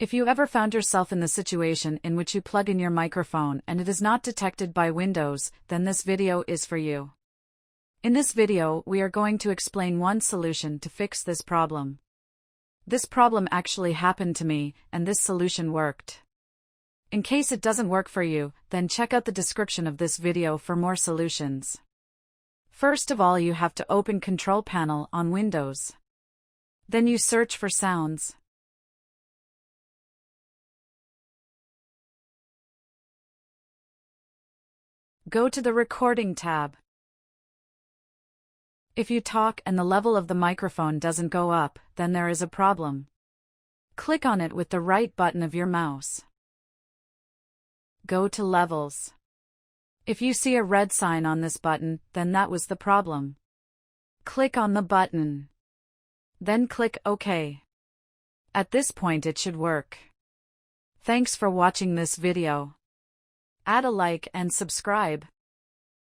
If you ever found yourself in the situation in which you plug in your microphone and it is not detected by Windows, then this video is for you. In this video, we are going to explain one solution to fix this problem. This problem actually happened to me, and this solution worked. In case it doesn't work for you, then check out the description of this video for more solutions. First of all, you have to open Control Panel on Windows. Then you search for sounds. Go to the Recording tab. If you talk and the level of the microphone doesn't go up, then there is a problem. Click on it with the right button of your mouse. Go to Levels. If you see a red sign on this button, then that was the problem. Click on the button. Then click OK. At this point it should work. Thanks for watching this video. Add a like and subscribe.